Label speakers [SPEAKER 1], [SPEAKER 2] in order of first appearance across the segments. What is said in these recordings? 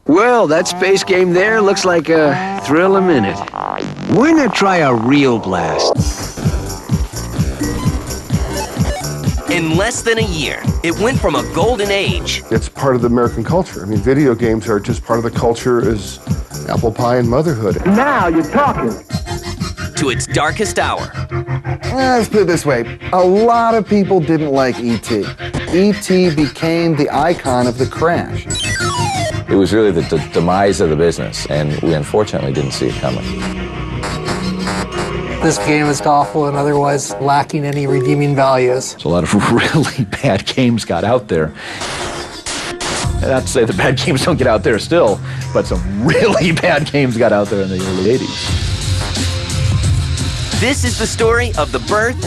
[SPEAKER 1] Well, that space game there looks like a thrill a minute. Why not try a real blast?
[SPEAKER 2] In less than a year, it went from a golden age.
[SPEAKER 3] It's part of the American culture. I mean, video games are just part of the culture as apple pie and motherhood.
[SPEAKER 4] Now you're talking.
[SPEAKER 2] To its darkest hour.
[SPEAKER 5] Let's put it this way. A lot of people didn't like E.T. E.T. became the icon of the crash.
[SPEAKER 6] It was really the demise of the business, and we unfortunately didn't see it coming.
[SPEAKER 7] This game is awful and otherwise lacking any redeeming values.
[SPEAKER 8] So a lot of really bad games got out there. Not to say the bad games don't get out there still, but some really bad games got out there in the early 80s.
[SPEAKER 2] This is the story of the birth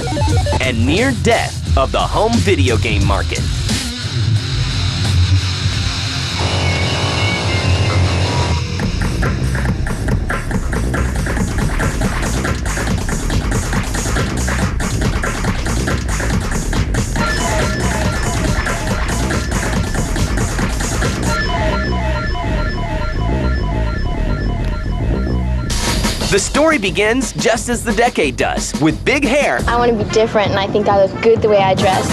[SPEAKER 2] and near death of the home video game market. The story begins just as the decade does, with big hair.
[SPEAKER 9] I want to be different, and I think I look good the way I dress.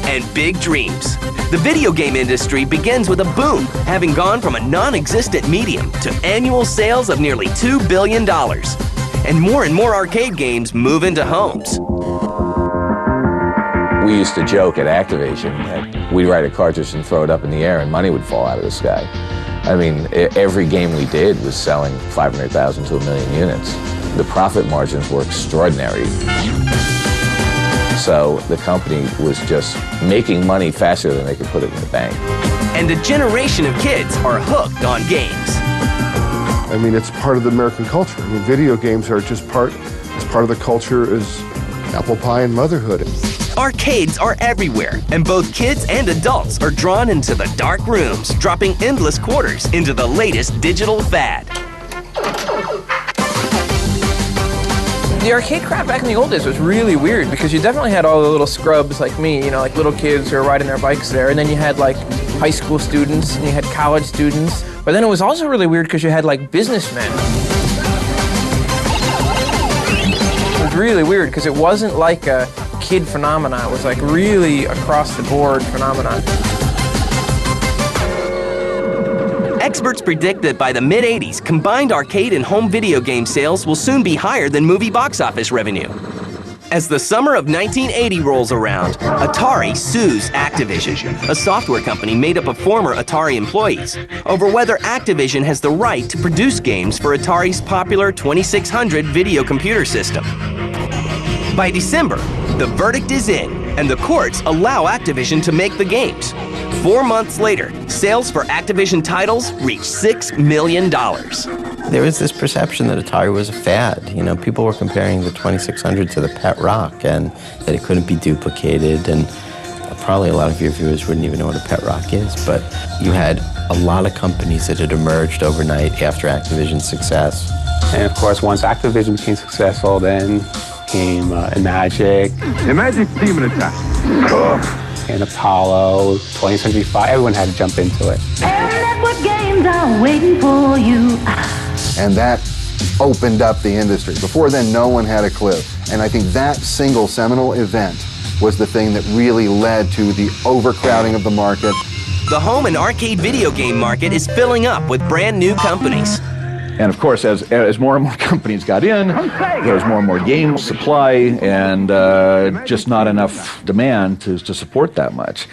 [SPEAKER 2] And big dreams. The video game industry begins with a boom, having gone from a non-existent medium to annual sales of nearly $2 billion. And more arcade games move into homes.
[SPEAKER 6] We used to joke at Activision that we'd write a cartridge and throw it up in the air and money would fall out of the sky. I mean, every game we did was selling 500,000 to 1 million units. The profit margins were extraordinary. So the company was just making money faster than they could put it in the bank.
[SPEAKER 2] And a generation of kids are hooked on games.
[SPEAKER 3] I mean, it's part of the American culture. I mean, video games are just part of the culture as apple pie and motherhood.
[SPEAKER 2] Arcades are everywhere, and both kids and adults are drawn into the dark rooms, dropping endless quarters into the latest digital fad.
[SPEAKER 10] The arcade crowd back in the old days was really weird because you definitely had all the little scrubs like me, you know, like little kids who were riding their bikes there, and then you had like high school students and you had college students. But then it was also really weird because you had like businessmen. It was really weird because it wasn't like a kid phenomenon. It was like really across the board phenomenon.
[SPEAKER 2] Experts predict that by the mid-'80s, combined arcade and home video game sales will soon be higher than movie box office revenue. As the summer of 1980 rolls around, Atari sues Activision, a software company made up of former Atari employees, over whether Activision has the right to produce games for Atari's popular 2600 video computer system. By December, the verdict is in, and the courts allow Activision to make the games. 4 months later, sales for Activision titles reached $6 million.
[SPEAKER 11] There was this perception that Atari was a fad. You know, people were comparing the 2600 to the Pet Rock and that it couldn't be duplicated. And probably a lot of your viewers wouldn't even know what a Pet Rock is, but you had a lot of companies that had emerged overnight after Activision's success.
[SPEAKER 12] And of course, once Activision became successful, then came Imagic.
[SPEAKER 4] Imagic Demon Attack.
[SPEAKER 12] And Apollo, 20th Century Fox. Everyone had to jump into it.
[SPEAKER 13] And what games are waiting for you.
[SPEAKER 5] And that opened up the industry. Before then, no one had a clue. And I think that single seminal event was the thing that really led to the overcrowding of the market.
[SPEAKER 2] The home and arcade video game market is filling up with brand new companies.
[SPEAKER 8] And of course, as more and more companies got in, there was more and more game supply and just not enough demand to support that much.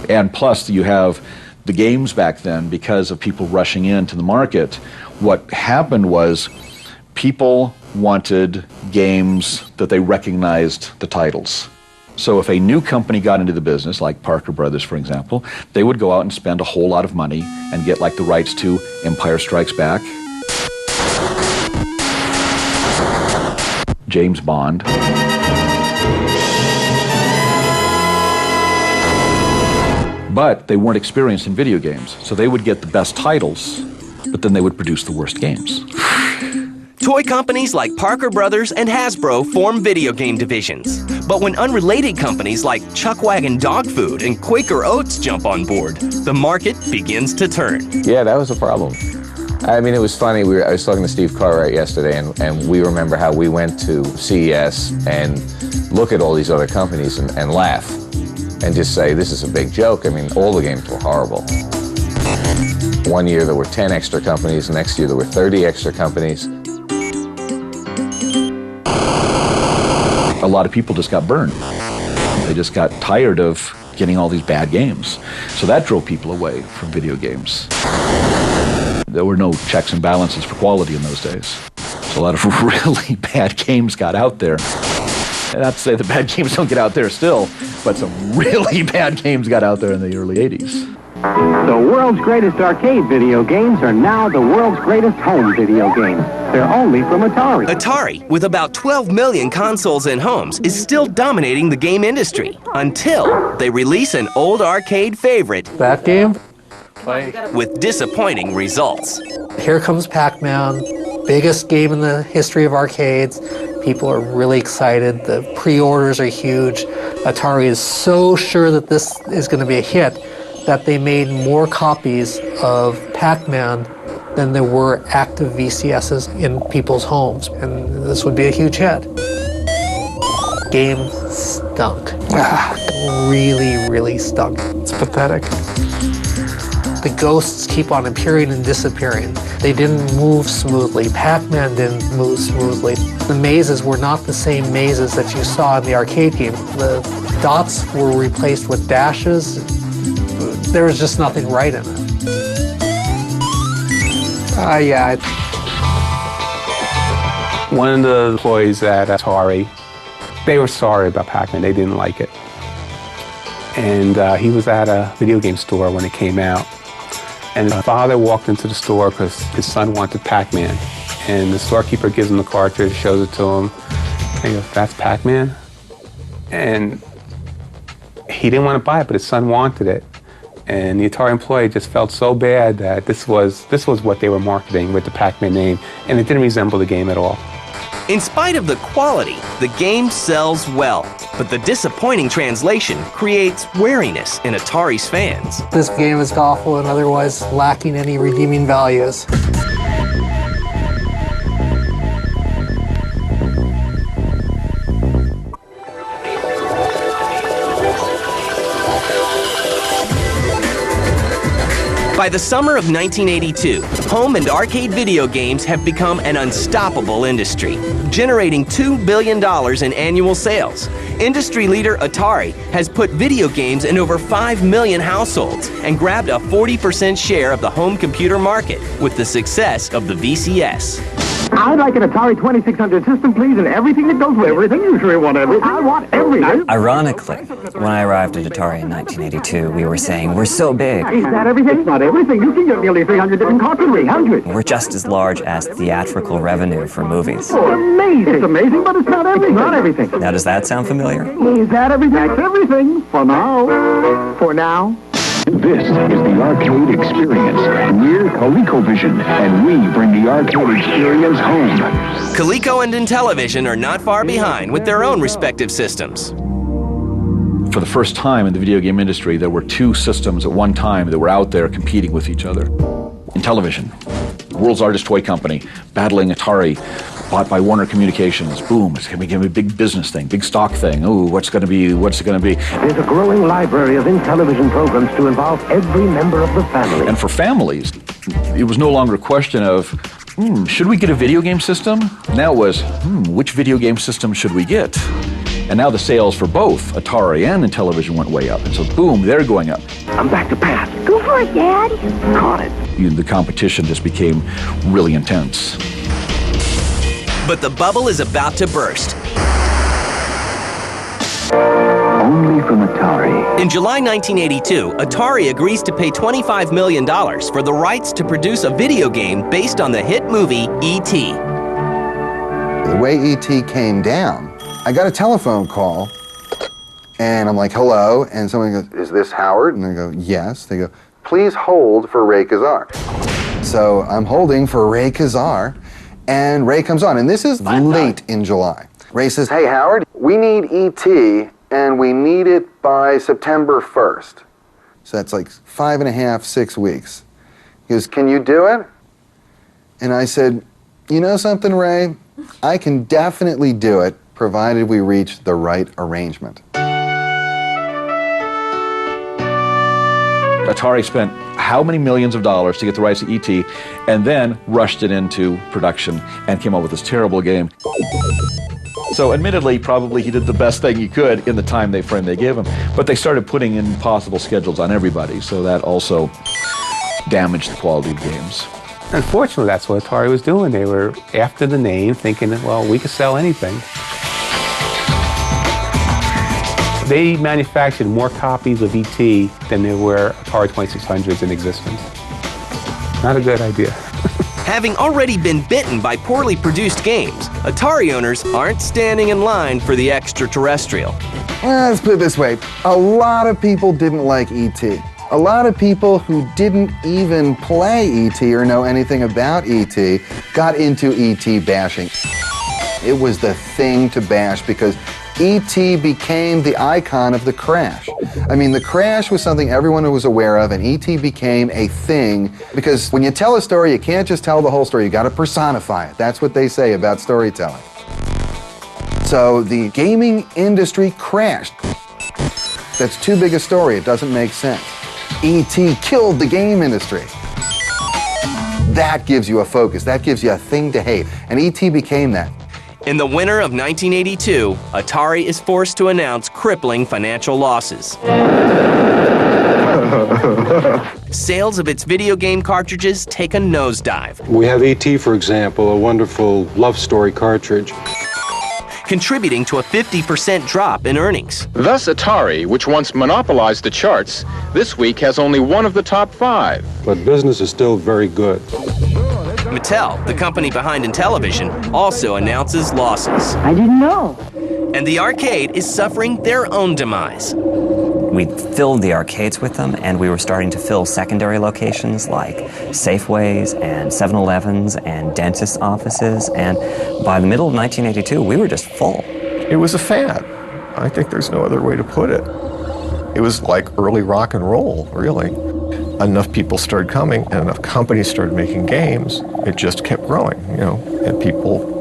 [SPEAKER 8] And plus, you have the games back then, because of people rushing into the market. What happened was people wanted games that they recognized the titles. So if a new company got into the business, like Parker Brothers, for example, they would go out and spend a whole lot of money and get like the rights to Empire Strikes Back, James Bond, but they weren't experienced in video games. So they would get the best titles, but then they would produce the worst games.
[SPEAKER 2] Toy companies like Parker Brothers and Hasbro form video game divisions. But when unrelated companies like Chuckwagon Dog Food and Quaker Oats jump on board, the market begins to turn.
[SPEAKER 6] Yeah, that was a problem. I mean, it was funny. I was talking to Steve Cartwright yesterday, and we remember how we went to CES and look at all these other companies and laugh and just say, this is a big joke. I mean, all the games were horrible. One year there were 10 extra companies, the next year there were 30 extra companies.
[SPEAKER 8] A lot of people just got burned. They just got tired of getting all these bad games. So that drove people away from video games. There were no checks and balances for quality in those days. So a lot of really bad games got out there. And not to say the bad games don't get out there still, but some really bad games got out there in the early 80s.
[SPEAKER 4] The world's greatest arcade video games are now the world's greatest home video games. They're only from Atari.
[SPEAKER 2] Atari, with about 12 million consoles and homes, is still dominating the game industry until they release an old arcade favorite.
[SPEAKER 7] That game?
[SPEAKER 2] With disappointing results.
[SPEAKER 7] Here comes Pac-Man, biggest game in the history of arcades. People are really excited. The pre-orders are huge. Atari is so sure that this is going to be a hit that they made more copies of Pac-Man than there were active VCSs in people's homes. And this would be a huge hit. Game stunk. Really, really stunk. It's pathetic. The ghosts keep on appearing and disappearing. They didn't move smoothly. Pac-Man didn't move smoothly. The mazes were not the same mazes that you saw in the arcade game. The dots were replaced with dashes. There was just nothing right in it.
[SPEAKER 12] One of the employees at Atari, they were sorry about Pac-Man. They didn't like it. And he was at a video game store when it came out. And his father walked into the store because his son wanted Pac-Man. And the storekeeper gives him the cartridge, shows it to him. And he goes, "That's Pac-Man?" And he didn't want to buy it, but his son wanted it. And the Atari employee just felt so bad that this was what they were marketing with the Pac-Man name, and it didn't resemble the game at all.
[SPEAKER 2] In spite of the quality, the game sells well, but the disappointing translation creates wariness in Atari's fans.
[SPEAKER 7] This game is awful and otherwise lacking any redeeming values.
[SPEAKER 2] By the summer of 1982, home and arcade video games have become an unstoppable industry, generating $2 billion in annual sales. Industry leader Atari has put video games in over 5 million households and grabbed a 40% share of the home computer market with the success of the VCS.
[SPEAKER 4] I'd like an Atari 2600 system, please, and everything that goes with it. Everything? You sure want everything? I want everything.
[SPEAKER 14] Ironically, when I arrived at Atari in 1982, we were saying, we're so big.
[SPEAKER 4] Is that everything? It's not everything. You can get nearly 300 different cartridges. 300?
[SPEAKER 14] We're just as large as theatrical revenue for movies.
[SPEAKER 4] Oh, amazing. It's amazing, but it's not everything. It's not everything.
[SPEAKER 14] Now, does that sound familiar?
[SPEAKER 4] Is that everything? That's everything. For now. For now.
[SPEAKER 15] This is the arcade experience. We're ColecoVision, and we bring the arcade experience home.
[SPEAKER 2] Coleco and Intellivision are not far behind with their own respective systems.
[SPEAKER 8] For the first time in the video game industry, there were two systems at one time that were out there competing with each other. Intellivision, the world's largest toy company, battling Atari, bought by Warner Communications. Boom, it's going to become a big business thing, big stock thing. Ooh, what's it going to be?
[SPEAKER 4] There's a growing library of Intellivision programs to involve every member of the family.
[SPEAKER 8] And for families, it was no longer a question of, should we get a video game system? Now it was, which video game system should we get? And now the sales for both Atari and Intellivision went way up. And so, boom, they're going up.
[SPEAKER 4] I'm back to pass.
[SPEAKER 13] Go for it, Dad.
[SPEAKER 4] Caught it.
[SPEAKER 8] The competition just became really intense.
[SPEAKER 2] But the bubble is about to burst.
[SPEAKER 15] Only from Atari.
[SPEAKER 2] In July 1982, Atari agrees to pay $25 million for the rights to produce a video game based on the hit movie E.T.
[SPEAKER 5] The way E.T. came down, I got a telephone call, and I'm like, hello, and someone goes, is this Howard? And I go, yes. They go, please hold for Ray Kazar. So I'm holding for Ray Kazar, and Ray comes on, and this is late in July. Ray says, hey, Howard, we need E.T., and we need it by September 1st. So that's like 5.5, 6 weeks. He goes, can you do it? And I said, you know something, Ray? I can definitely do it, provided we reach the right arrangement.
[SPEAKER 8] Atari spent how many millions of dollars to get the rights to E.T. and then rushed it into production and came up with this terrible game. So admittedly, probably he did the best thing he could in the time frame they gave him, but they started putting impossible schedules on everybody, so that also damaged the quality of games.
[SPEAKER 12] Unfortunately, that's what Atari was doing. They were after the name, thinking that, well, we could sell anything. They manufactured more copies of E.T. than there were Atari 2600s in existence. Not a good idea.
[SPEAKER 2] Having already been bitten by poorly produced games, Atari owners aren't standing in line for the extraterrestrial.
[SPEAKER 5] Let's put it this way. A lot of people didn't like E.T. A lot of people who didn't even play E.T. or know anything about E.T. got into E.T. bashing. It was the thing to bash because E.T. became the icon of the crash. I mean, the crash was something everyone was aware of, and E.T. became a thing because when you tell a story, you can't just tell the whole story. You got to personify it. That's what they say about storytelling. So the gaming industry crashed. That's too big a story. It doesn't make sense. E.T. killed the game industry. That gives you a focus. That gives you a thing to hate. And E.T. became that.
[SPEAKER 2] In the winter of 1982, Atari is forced to announce crippling financial losses. Sales of its video game cartridges take a nosedive.
[SPEAKER 16] We have E.T., for example, a wonderful love story cartridge,
[SPEAKER 2] contributing to a 50% drop in earnings.
[SPEAKER 17] Thus, Atari, which once monopolized the charts, this week has only one of the top 5.
[SPEAKER 16] but business is still very good.
[SPEAKER 2] Mattel, the company behind Intellivision, also announces losses.
[SPEAKER 13] I didn't know.
[SPEAKER 2] And the arcade is suffering their own demise.
[SPEAKER 14] We filled the arcades with them, and we were starting to fill secondary locations like Safeways and 7-Elevens and dentist offices, and by the middle of 1982, we were just full.
[SPEAKER 18] It was a fad. I think there's no other way to put it. It was like early rock and roll, really. Enough people started coming, and enough companies started making games, it just kept growing, and people,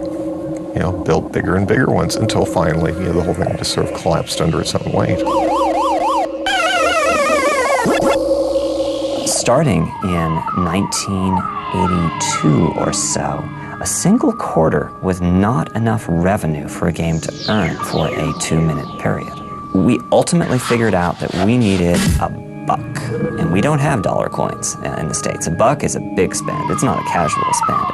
[SPEAKER 18] built bigger and bigger ones until finally, the whole thing just sort of collapsed under its own weight.
[SPEAKER 14] Starting in 1982 or so, a single quarter was not enough revenue for a game to earn for a 2-minute period. We ultimately figured out that we needed a buck, and we don't have dollar coins in the States. A buck is a big spend. It's not a casual spend.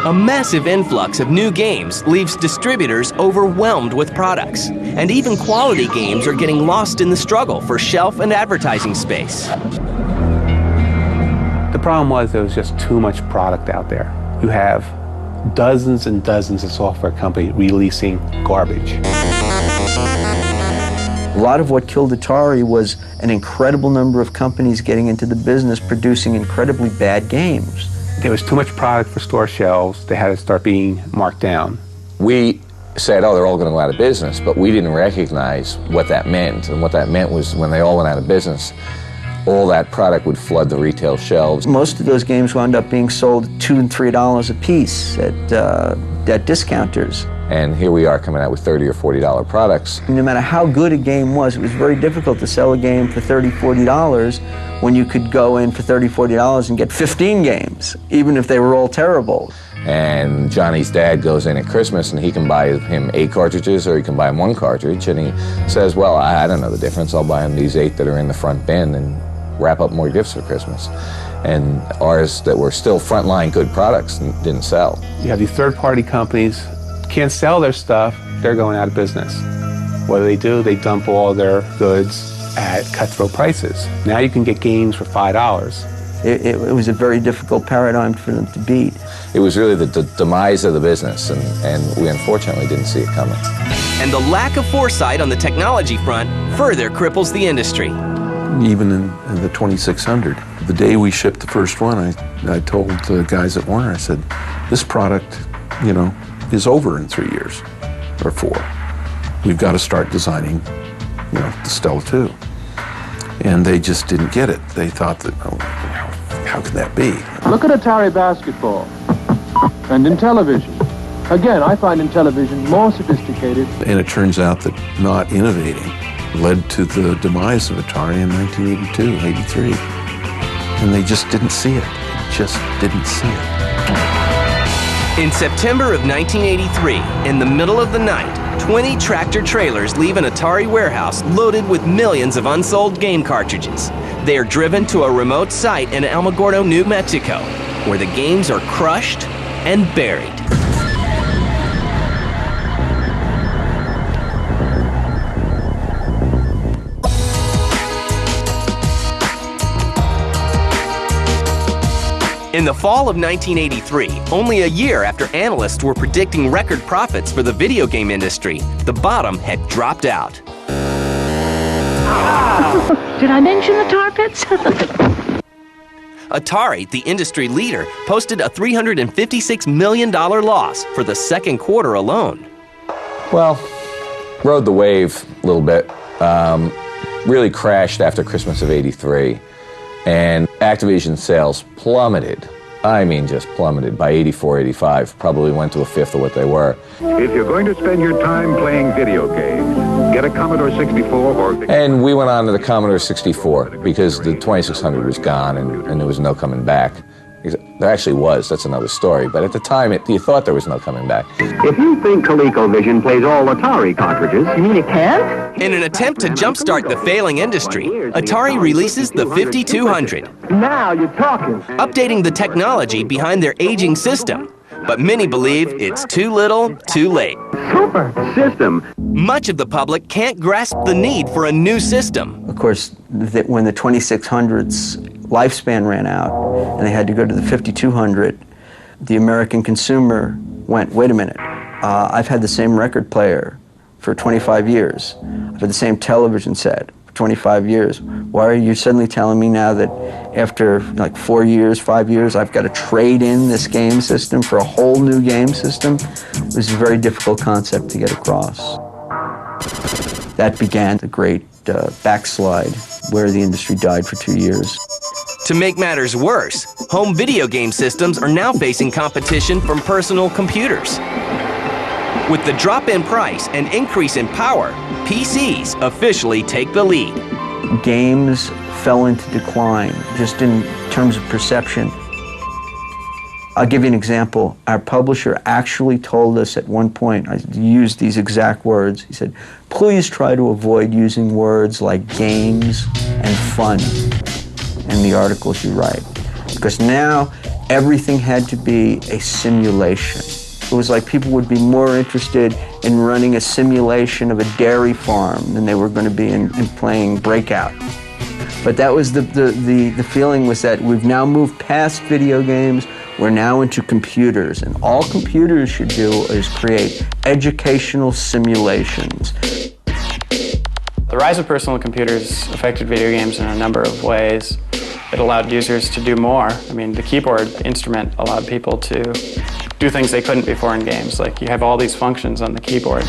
[SPEAKER 2] A massive influx of new games leaves distributors overwhelmed with products, and even quality games are getting lost in the struggle for shelf and advertising space.
[SPEAKER 12] The problem was there was just too much product out there. You have dozens and dozens of software companies releasing garbage.
[SPEAKER 19] A lot of what killed Atari was an incredible number of companies getting into the business producing incredibly bad games.
[SPEAKER 12] There was too much product for store shelves. They had to start being marked down.
[SPEAKER 6] We said, oh, they're all going to go out of business, but we didn't recognize what that meant. And what that meant was when they all went out of business, all that product would flood the retail shelves.
[SPEAKER 19] Most of those games wound up being sold at $2 and $3 a piece at discounters.
[SPEAKER 6] And here we are coming out with $30 or $40 products.
[SPEAKER 19] No matter how good a game was, it was very difficult to sell a game for $30, $40 when you could go in for $30, $40 and get 15 games, even if they were all terrible.
[SPEAKER 6] And Johnny's dad goes in at Christmas and he can buy him 8 cartridges or he can buy him 1 cartridge, and he says, well, I don't know the difference. I'll buy him these 8 that are in the front bin and wrap up more gifts for Christmas. And ours that were still frontline good products didn't sell.
[SPEAKER 12] You have these third-party companies, can't sell their stuff, they're going out of business. What do? They dump all their goods at cutthroat prices. Now you can get games for $5.
[SPEAKER 19] It was a very difficult paradigm for them to beat.
[SPEAKER 6] It was really the demise of the business, and we unfortunately didn't see it coming.
[SPEAKER 2] And the lack of foresight on the technology front further cripples the industry.
[SPEAKER 20] Even in the 2600, the day we shipped the first one, I told the guys at Warner, I said, this product, is over in 3 years. or 4. We've got to start designing, the Stella 2. And they just didn't get it. They thought that, how can that be?
[SPEAKER 21] Look at Atari basketball and Intellivision. Again, I find Intellivision more sophisticated.
[SPEAKER 20] And it turns out that not innovating led to the demise of Atari in 1982, 83. And they just didn't see it. Just didn't see it.
[SPEAKER 2] In September of 1983, in the middle of the night, 20 tractor trailers leave an Atari warehouse loaded with millions of unsold game cartridges. They are driven to a remote site in Alamogordo, New Mexico, where the games are crushed and buried. In the fall of 1983, only a year after analysts were predicting record profits for the video game industry, the bottom had dropped out.
[SPEAKER 13] Did I mention the tar pits?
[SPEAKER 2] Atari, the industry leader, posted a $356 million loss for the second quarter alone.
[SPEAKER 6] Well, rode the wave a little bit. Really crashed after Christmas of '83. And Activision sales plummeted. I mean, just plummeted by 84, 85. Probably went to a fifth of what they were.
[SPEAKER 15] If you're going to spend your time playing video games, get a Commodore 64 or...
[SPEAKER 6] And we went on to the Commodore 64 because the 2600 was gone and there was no coming back. There actually was, that's another story. But at the time, you thought there was no coming back.
[SPEAKER 4] If you think ColecoVision plays all Atari cartridges... You mean it can't?
[SPEAKER 2] In an attempt to jumpstart the failing industry, Atari releases the 5200.
[SPEAKER 21] Now you're talking.
[SPEAKER 2] Updating the technology behind their aging system. But many believe it's too little, too late.
[SPEAKER 4] Super system.
[SPEAKER 2] Much of the public can't grasp the need for a new system.
[SPEAKER 19] Of course, when the 2600's lifespan ran out and they had to go to the 5200, the American consumer went, wait a minute, I've had the same record player for 25 years. I've had the same television set for 25 years. Why are you suddenly telling me now that after like 4 years, 5 years, I've got to trade in this game system for a whole new game system? It was a very difficult concept to get across. That began the great backslide where the industry died for 2 years.
[SPEAKER 2] To make matters worse, home video game systems are now facing competition from personal computers. With the drop in price and increase in power, PCs officially take the lead.
[SPEAKER 19] Games fell into decline, just in terms of perception. I'll give you an example. Our publisher actually told us at one point, I used these exact words, he said, please try to avoid using words like games and fun in the articles you write. Because now everything had to be a simulation. It was like people would be more interested in running a simulation of a dairy farm than they were going to be in playing Breakout. But that was the feeling was that we've now moved past video games, we're now into computers, and all computers should do is create educational simulations.
[SPEAKER 22] The rise of personal computers affected video games in a number of ways. It allowed users to do more. I mean, the keyboard instrument allowed people to do things they couldn't before in games. Like, you have all these functions on the keyboard.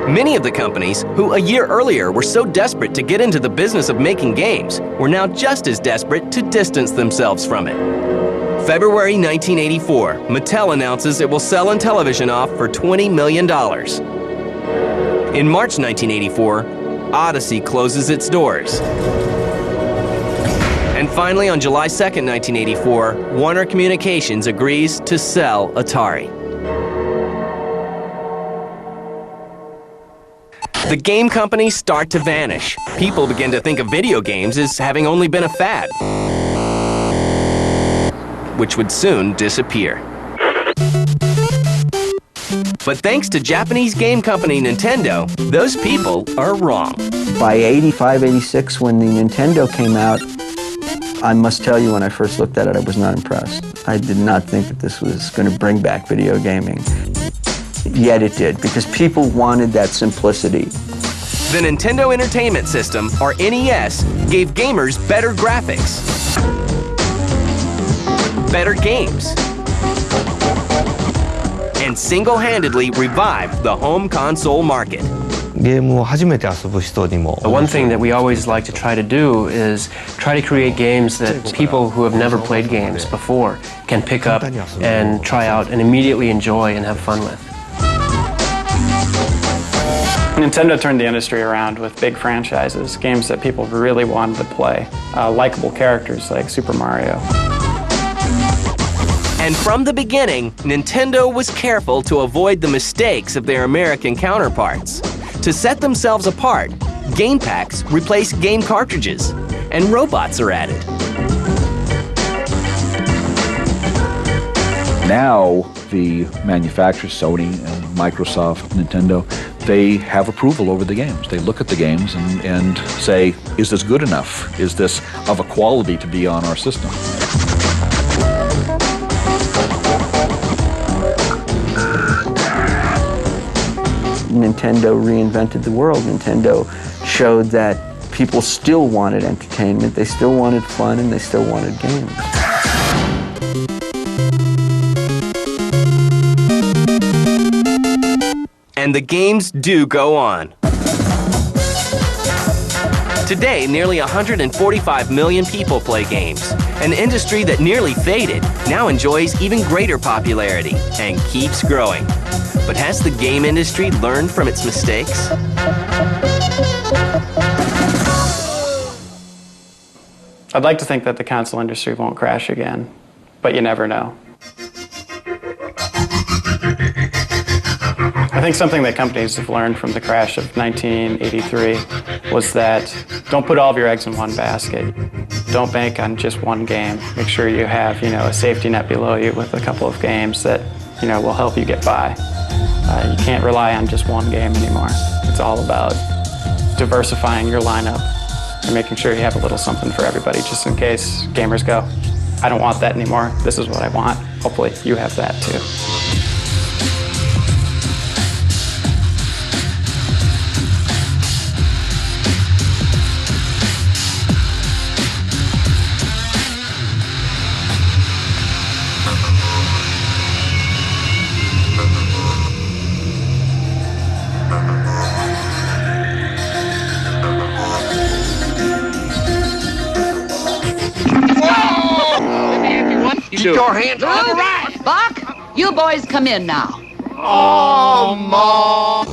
[SPEAKER 2] Many of the companies who a year earlier were so desperate to get into the business of making games were now just as desperate to distance themselves from it. February 1984, Mattel announces it will sell Intellivision off for $20 million. In March 1984, Odyssey closes its doors. And finally, on July 2nd, 1984, Warner Communications agrees to sell Atari. The game companies start to vanish. People begin to think of video games as having only been a fad, which would soon disappear. But thanks to Japanese game company Nintendo, those people are wrong.
[SPEAKER 19] By 85, 86, when the Nintendo came out, I must tell you, when I first looked at it, I was not impressed. I did not think that this was going to bring back video gaming. Yet it did, because people wanted that simplicity.
[SPEAKER 2] The Nintendo Entertainment System, or NES, gave gamers better graphics, better games, and single-handedly revived the home console market.
[SPEAKER 1] The one thing that we always like to try to do is try to create games that people who have never played games before can pick up and try out and immediately enjoy and have fun with.
[SPEAKER 22] Nintendo turned the industry around with big franchises, games that people really wanted to play, likable characters like Super Mario.
[SPEAKER 2] And from the beginning, Nintendo was careful to avoid the mistakes of their American counterparts. To set themselves apart, game packs replace game cartridges, and robots are added.
[SPEAKER 8] Now, the manufacturers, Sony and Microsoft, Nintendo, they have approval over the games. They look at the games and say, is this good enough? Is this of a quality to be on our system?
[SPEAKER 19] Nintendo reinvented the world. Nintendo showed that people still wanted entertainment, they still wanted fun, and they still wanted games.
[SPEAKER 2] And the games do go on. Today, nearly 145 million people play games. An industry that nearly faded now enjoys even greater popularity and keeps growing. But has the game industry learned from its mistakes?
[SPEAKER 22] I'd like to think that the console industry won't crash again, but you never know. I think something that companies have learned from the crash of 1983 was that don't put all of your eggs in one basket. Don't bank on just one game. Make sure you have, a safety net below you with a couple of games that, will help you get by. You can't rely on just one game anymore. It's all about diversifying your lineup and making sure you have a little something for everybody, just in case gamers go, I don't want that anymore. This is what I want. Hopefully you have that too.
[SPEAKER 13] Keep your hands on the right.
[SPEAKER 9] Buck, you boys come in now.
[SPEAKER 13] Oh, Mom.